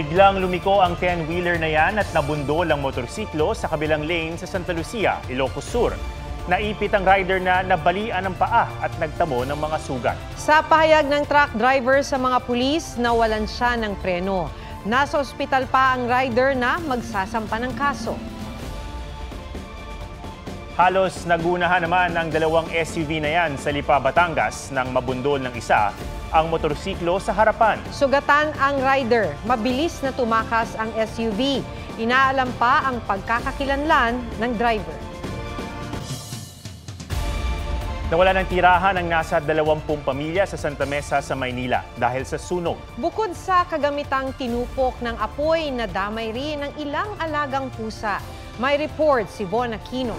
Biglang lumiko ang 10-wheeler na yan at nabundol ang motorsiklo sa kabilang lane sa Santa Lucia, Ilocos Sur. Naipit ang rider na nabalian ng paa at nagtamo ng mga sugat. Sa pahayag ng truck driver sa mga pulis, nawalan siya ng preno. Nasa ospital pa ang rider na magsasampa ng kaso. Halos nagunahan naman ang dalawang SUV na yan sa Lipa, Batangas nang mabundol ng isa ang motorsiklo sa harapan. Sugatan ang rider. Mabilis na tumakas ang SUV. Inaalam pa ang pagkakakilanlan ng driver. Nawala ng tirahan ang nasa 20 pamilya sa Santa Mesa sa Maynila dahil sa sunog. Bukod sa kagamitang tinupok ng apoy, nadamay rin ng ilang alagang pusa. May report si Von Aquino.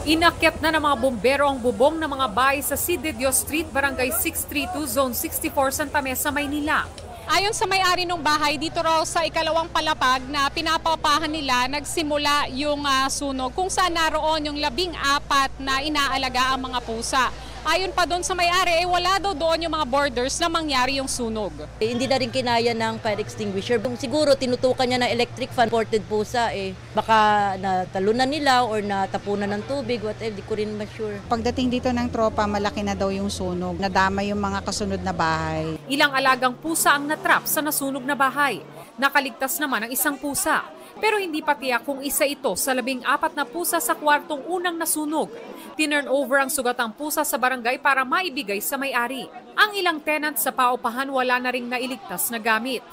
Inakyat na ng mga bombero ang bubong ng mga bahay sa Cid de Dios Street, Barangay 632, Zone 64, Santa Mesa, Maynila. Ayon sa may-ari ng bahay, dito raw sa ikalawang palapag na pinapapahan nila, nagsimula yung sunog kung saan naroon yung 14 na inaalaga ang mga pusa. Ayon pa doon sa may-ari, wala daw doon yung mga borders na mangyari yung sunog. Hindi na rin kinaya ng fire extinguisher. Siguro tinutukan niya ng electric fan, ported pusa baka natalunan nila or natapunan ng tubig, whatever, di ko rin ma-sure. Pagdating dito ng tropa, malaki na daw yung sunog. Nadama yung mga kasunod na bahay. Ilang alagang pusa ang natrap sa nasunog na bahay. Nakaligtas naman ang isang pusa. Pero hindi pa tiyak kung isa ito sa 14 na pusa sa kwartong unang nasunog. Tinurn over ang sugatang pusa sa barangay para maibigay sa may-ari. Ang ilang tenant sa paupahan wala na ring nailigtas na gamit.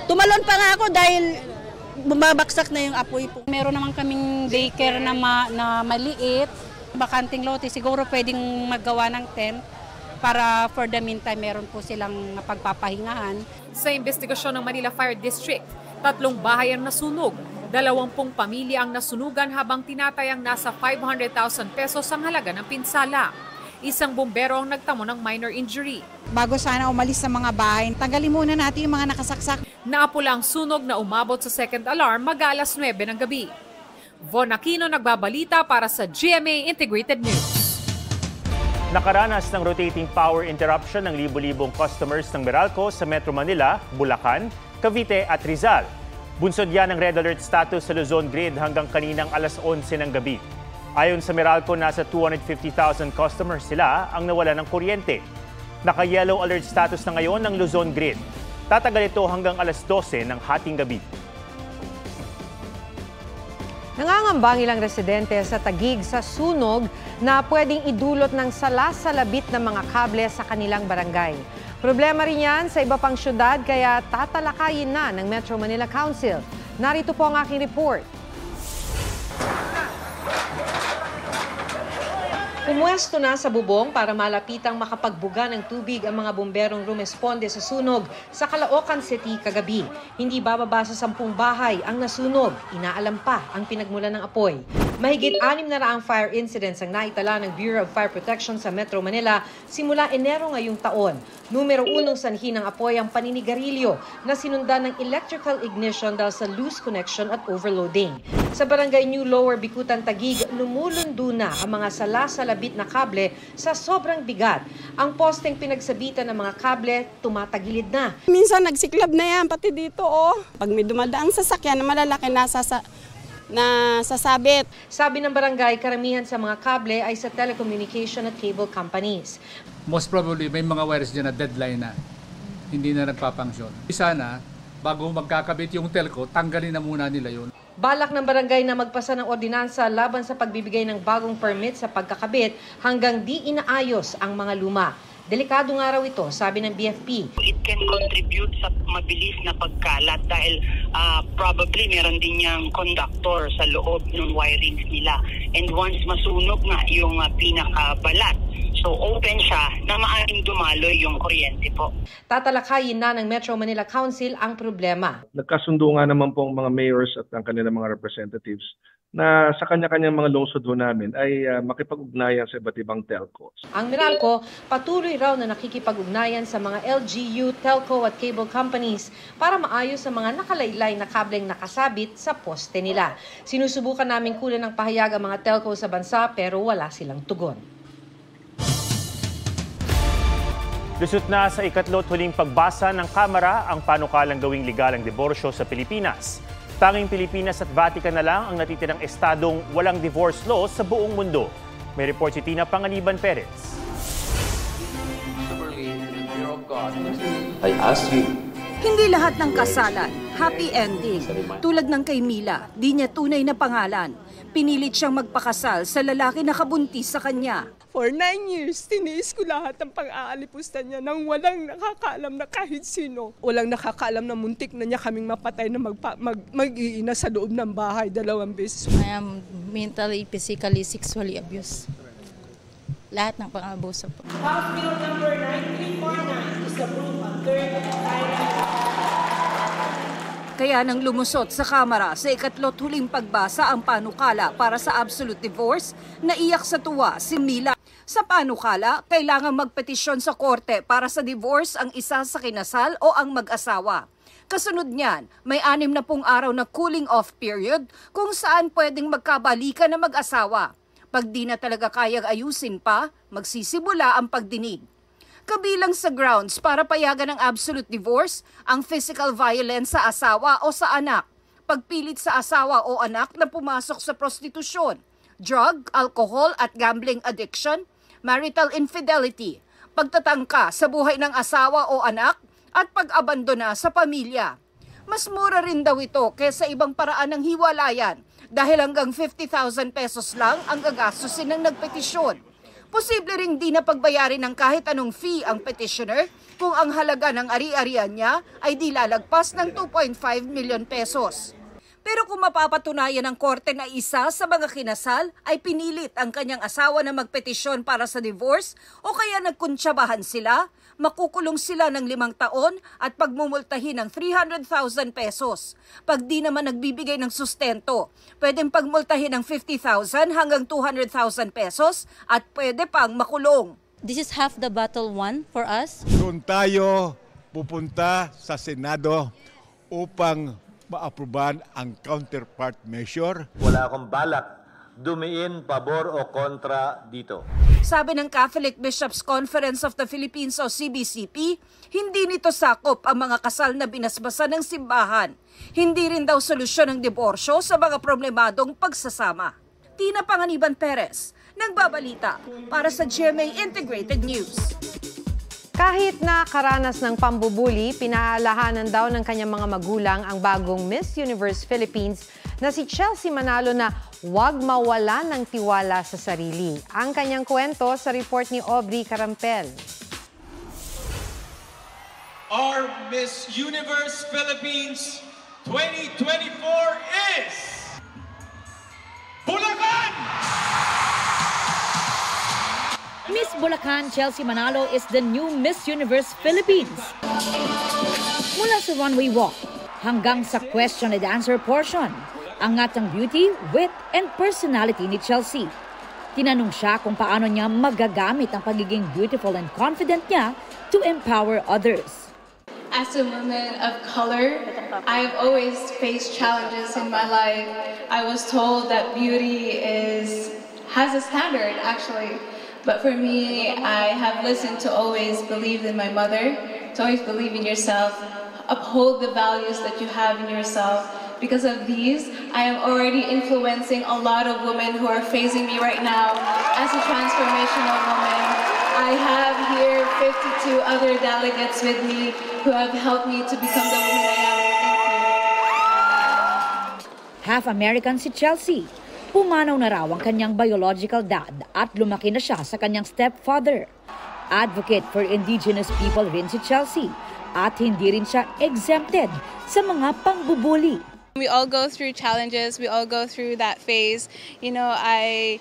Tumalon pa nga ako dahil bumabaksak na yung apoy po. Meron naman kaming daycare na maliit, bakanting lote, siguro pwedeng maggawa ng tent para for the meantime meron po silang pagpapahingahan. Sa investigasyon ng Manila Fire District, 3 bahay ang nasunog. 20 pamilya ang nasunugan habang tinatayang nasa 500,000 pesos ang halaga ng pinsala. Isang bumbero ang nagtamo ng minor injury. Bago sana umalis sa mga bahay, tanggalin muna natin yung mga nakasaksak. Naapula ang sunog na umabot sa second alarm mag-alas 9 ng gabi. Von Aquino nagbabalita para sa GMA Integrated News. Nakaranas ng rotating power interruption ng libo-libong customers ng Meralco sa Metro Manila, Bulacan, Cavite at Rizal. Bunsod yan ng red alert status sa Luzon Grid hanggang kaninang alas 11 ng gabi. Ayon sa Meralco, nasa 250,000 customers sila ang nawala ng kuryente. Naka-yellow alert status na ngayon ng Luzon Grid. Tatagal ito hanggang alas 12 ng hating gabi. Nangangamba ang ilang residente sa Taguig sa sunog na pwedeng idulot ng sala-salabit ng mga kable sa kanilang barangay. Problema rin yan sa iba pang syudad kaya tatalakayin na ng Metro Manila Council. Narito po ang aking report. Pumuesto na sa bubong para malapitang makapagbuga ng tubig ang mga bomberong rumesponde sa sunog sa Caloocan City kagabi. Hindi bababa sa 10 bahay ang nasunog. Inaalam pa ang pinagmulan ng apoy. Mahigit 600 fire incidents ang naitala ng Bureau of Fire Protection sa Metro Manila simula Enero ngayong taon. Numero 1 sanhi ng apoy ang paninigarilyo na sinundan ng electrical ignition dahil sa loose connection at overloading. Sa barangay New Lower Bikutan, Taguig, lumulundo na ang mga sala-salabit na kable sa sobrang bigat. Ang posteng pinagsabitan ng mga kable, tumatagilid na. Minsan nagsiklab na yan, pati dito Pag may dumadaang sasakyan na malalaki na sasabit. Sabi ng barangay, karamihan sa mga kable ay sa telecommunication at cable companies. Most probably may mga wires dyan na deadline na, hindi na nagpapangsyon. Sana, bago magkakabit yung telco, tanggalin na muna nila yun. Balak ng barangay na magpasa ng ordinansa laban sa pagbibigay ng bagong permit sa pagkakabit hanggang di inaayos ang mga luma. Delikado nga raw ito, sabi ng BFP. It can contribute sa mabilis na pagkalat dahil probably meron din niyang conductor sa loob ng wirings nila. And once masunog nga yung pinakabalat, so open siya na maaaring dumaloy yung kuryente po. Tatalakayin na ng Metro Manila Council ang problema. Nagkasundo nga naman po ang mga mayors at ang kanilang mga representatives na sa kanya-kanyang mga lungsod namin ay makipag-ugnayan sa iba't ibang telcos. Ang Meralco patuloy raw na nakikipag-ugnayan sa mga LGU, telco at cable companies para maayos ang mga nakalaylay na kableng nakasabit sa poste nila. Sinusubukan namin kunan ng pahayag ang mga telco sa bansa pero wala silang tugon. Lusot na sa ikatlo't huling pagbasa ng Kamara ang panukalang gawing legal ang diborsyo sa Pilipinas. Tanging Pilipinas at Vatican na lang ang natitirang estadong walang divorce law sa buong mundo. May report si Tina Panganiban Perez. I ask you. Hindi lahat ng kasalan, happy ending. Tulad ng kay Mila, di niya tunay na pangalan. Pinilit siyang magpakasal sa lalaki na kabuntis sa kanya. For 9 years, tiniis ko lahat ng pang-aalipusta niya nang walang nakakaalam na kahit sino. Walang nakakaalam na muntik na niya kaming mapatay na mag-iina sa loob ng bahay 2 beses. I am mentally, physically, sexually abused. Lahat ng pang-abuso po. House Bill number 9349 is approved on third and final. Kaya nang lumusot sa Kamara sa ikatlo't huling pagbasa ang panukala para sa absolute divorce, naiyak sa tuwa si Mila. Sa panukala, kailangang magpetisyon sa korte para sa divorce ang isa sa kinasal o ang mag-asawa. Kasunod niyan, may 60 araw na cooling off period kung saan pwedeng magkabalikan na mag-asawa. Pag di na talaga kayang ayusin pa, magsisimula ang pagdinig. Kabilang sa grounds para payagan ng absolute divorce, ang physical violence sa asawa o sa anak, pagpilit sa asawa o anak na pumasok sa prostitusyon, drug, alcohol at gambling addiction, marital infidelity, pagtatangka sa buhay ng asawa o anak at pag-abandona sa pamilya. Mas mura rin daw ito kaysa ibang paraan ng hiwalayan dahil hanggang 50,000 pesos lang ang gagastusin ng nagpetisyon. Posible ring di na pagbayarin ng kahit anong fee ang petitioner kung ang halaga ng ari-arian niya ay di lalagpas ng 2.5 million pesos. Pero kung mapapatunayan ng korte na isa sa mga kinasal ay pinilit ang kanyang asawa na magpetisyon para sa divorce o kaya nagkuntsabahan sila, makukulong sila ng 5 taon at pagmumultahin ng 300,000 pesos. Pag di naman nagbibigay ng sustento, pwedeng pagmultahin ng 50,000 hanggang 200,000 pesos at pwede pang makulong. This is half the battle won for us. Doon tayo pupunta sa Senado upang ma-aprobahan ang counterpart measure. Wala akong balak dumiin pabor o kontra dito. Sabi ng Catholic Bishops' Conference of the Philippines o CBCP, hindi nito sakop ang mga kasal na binasbasan ng simbahan. Hindi rin daw solusyon ng diborsyo sa mga problemadong pagsasama. Tina Panganiban Perez, nagbabalita para sa GMA Integrated News. Kahit na karanas ng pambubuli, pinaalahanan daw ng kanyang mga magulang ang bagong Miss Universe Philippines na si Chelsea Manalo na huwag mawala ng tiwala sa sarili. Ang kanyang kwento sa report ni Aubrey Carampel. Our Miss Universe Philippines 2024 is Bulacan! Miss Bulacan Chelsea Manalo is the new Miss Universe Philippines. Mula sa runway walk hanggang sa question and answer portion, angat ang beauty, wit, and personality ni Chelsea. Tinanong siya kung paano niya magagamit ang pagiging beautiful and confident niya to empower others. As a woman of color, I've always faced challenges in my life. I was told that beauty has a standard, actually. But for me, I have listened to always believe in my mother, to always believe in yourself, uphold the values that you have in yourself. Because of these, I am already influencing a lot of women who are facing me right now as a transformational woman. I have here 52 other delegates with me who have helped me to become the woman I am. Half American si Chelsea. Pumanaw na raw ang kanyang biological dad at lumaki na siya sa kanyang stepfather. Advocate for indigenous people rin si Chelsea at hindi rin siya exempted sa mga pangbubuli. We all go through challenges, we all go through that phase. You know, I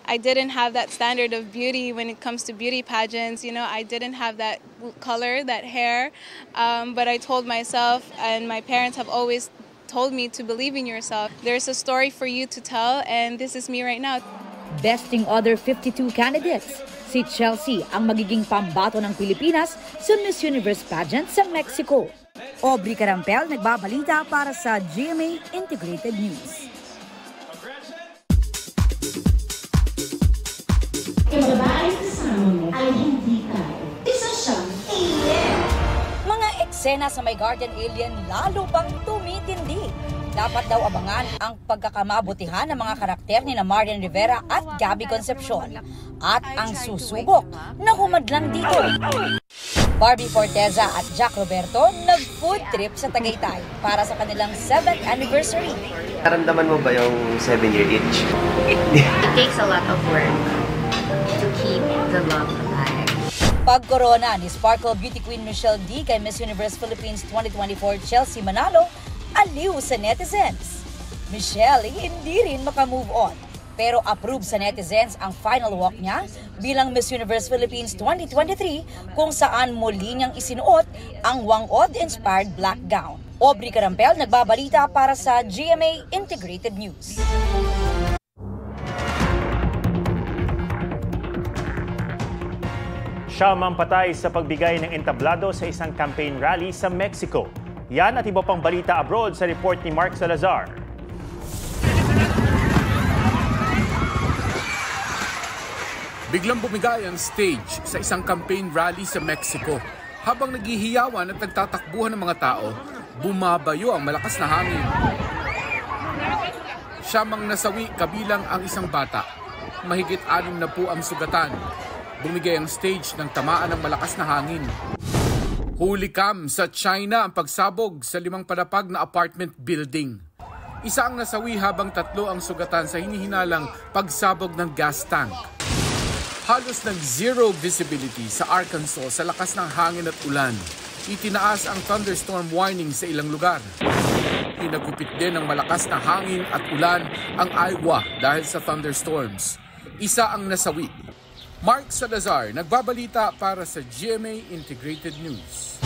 didn't have that standard of beauty when it comes to beauty pageants. You know, I didn't have that color, that hair, but I told myself, and my parents have always told me to believe in yourself. There's a story for you to tell, and this is me right now. Besting other 52 candidates, si Chelsea ang magiging pambato ng Pilipinas sa Miss Universe pageant sa Mexico. Aubrey Carampel, nagbabalita para sa GMA Integrated News. Yung babae kasama mo ay hindi tao. Isa siyang eksena sa My Guardian Alien lalo pang tumitindi. Dapat daw abangan ang pagkakamabutihan ng mga karakter ni Marian Rivera at Gabby Concepcion at ang susubok na humadlang dito. Barbie Forteza at Jack Roberto nag-food trip sa Tagaytay para sa kanilang 7th anniversary. Naramdaman mo ba yung 7-year itch? It takes a lot of work to keep the love alive. Pag-corona ni Sparkle Beauty Queen Michelle D kay Miss Universe Philippines 2024 Chelsea Manalo, aliw sa netizens. Michelle hindi rin makamove on. Pero approve sa netizens ang final walk niya bilang Miss Universe Philippines 2023 kung saan muli niyang isinuot ang Wangod-inspired black gown. Aubrey Carampel nagbabalita para sa GMA Integrated News. Siyam ang patay sa pagbigay ng entablado sa isang campaign rally sa Mexico. Yan at iba pang balita abroad sa report ni Mark Salazar. Biglang bumigay ang stage sa isang campaign rally sa Mexico. Habang naghihiyawan at nagtatakbuhan ng mga tao, bumabayo ang malakas na hangin. Siyamang nasawi kabilang ang isang bata. Mahigit 6 na po ang sugatan. Bumigay ang stage ng tamaan ng malakas na hangin. Hulikam sa China ang pagsabog sa 5 palapag na apartment building. Isa ang nasawi habang 3 ang sugatan sa hinihinalang pagsabog ng gas tank. Halos nag-zero visibility sa Arkansas sa lakas ng hangin at ulan. Itinaas ang thunderstorm warning sa ilang lugar. Pinagupit din ng malakas na hangin at ulan ang Iowa dahil sa thunderstorms. Isa ang nasawi. Mark Salazar, nagbabalita para sa GMA Integrated News.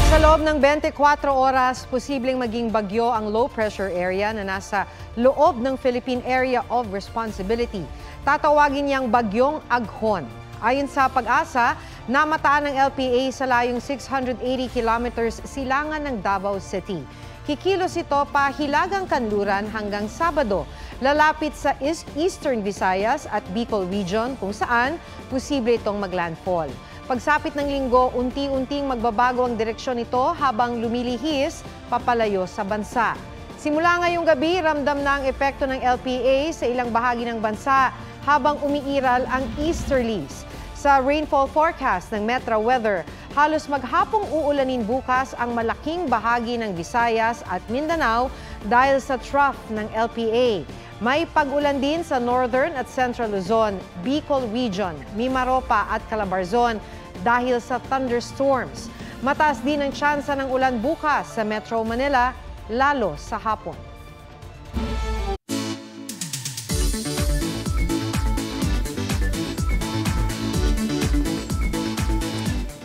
Sa loob ng 24 oras, posibleng maging bagyo ang low-pressure area na nasa loob ng Philippine Area of Responsibility. Tatawagin niyang bagyong Aghon. Ayon sa Pag-asa, namataan ng LPA sa layong 680 kilometers silangan ng Davao City. Kikilos ito pa Hilagang Kanluran hanggang Sabado. Lalapit sa Eastern Visayas at Bicol Region kung saan posible itong maglandfall. Pagsapit ng linggo, unti-unting magbabago ang direksyon nito habang lumilihis papalayo sa bansa. Simula ngayong gabi, ramdam na ang epekto ng LPA sa ilang bahagi ng bansa habang umiiral ang easterlies. Sa rainfall forecast ng Metra Weather, halos maghapong uulanin bukas ang malaking bahagi ng Visayas at Mindanao dahil sa trough ng LPA. May pag-ulan din sa Northern at Central Luzon, Bicol Region, Mimaropa at Calabarzon dahil sa thunderstorms. Mataas din ang tsansa ng ulan bukas sa Metro Manila, lalo sa hapon.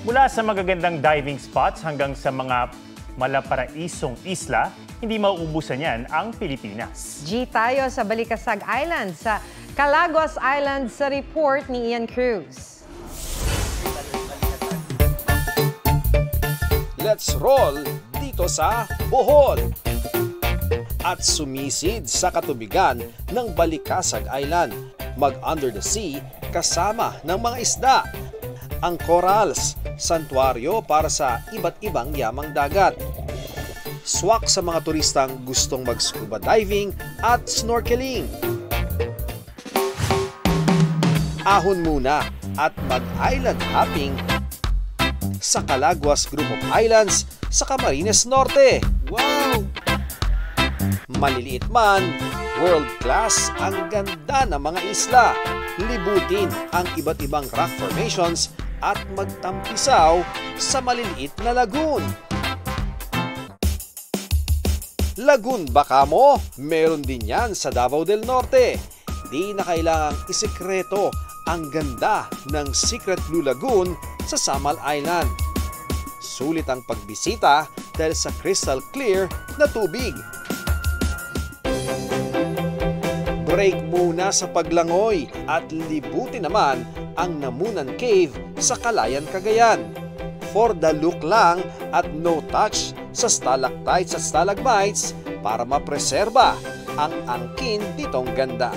Mula sa magagandang diving spots hanggang sa mga malaparaisong isla, hindi mauubusan yan ang Pilipinas. G tayo sa Balikasag Island, sa Calaguas Island sa report ni Ian Cruz. Let's roll dito sa Bohol at sumisid sa katubigan ng Balikasag Island. Mag-under the sea kasama ng mga isda. Ang corals, santuaryo para sa iba't ibang yamang dagat. Swak sa mga turistang gustong mag-scuba diving at snorkeling. Ahon muna at mag-island hopping sa Calaguas Group of Islands sa Camarines Norte. Wow! Maliliit man, world class ang ganda ng mga isla. Libutin ang iba't ibang rock formations at magtampisaw sa maliliit na lagoon. Lagoon Bacamo, meron din yan sa Davao del Norte. Di na kailangang isekreto ang ganda ng Secret Blue Lagoon sa Samal Island. Sulit ang pagbisita dahil sa crystal clear na tubig. Break muna sa paglangoy at libutin naman ang Namunan Cave sa Calayan, Cagayan. For the look lang at no touch sa stalactites at stalagmites para mapreserba ang angkin nitong ganda.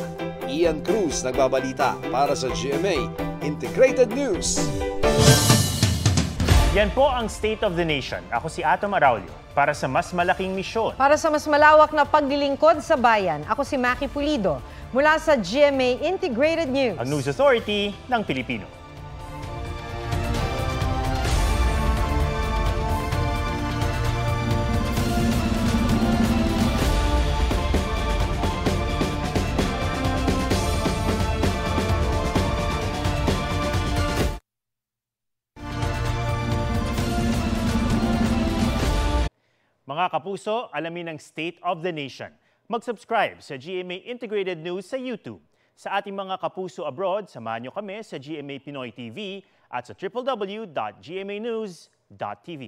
Ian Cruz nagbabalita para sa GMA Integrated News. Yan po ang State of the Nation. Ako si Atom Araulio para sa mas malaking misyon. Para sa mas malawak na paglilingkod sa bayan, ako si Maki Pulido mula sa GMA Integrated News. Ang News Authority ng Pilipino. Mga kapuso, alamin ang State of the Nation. Mag-subscribe sa GMA Integrated News sa YouTube. Sa ating mga kapuso abroad, samahan nyo kami sa GMA Pinoy TV at sa www.gmanews.tv.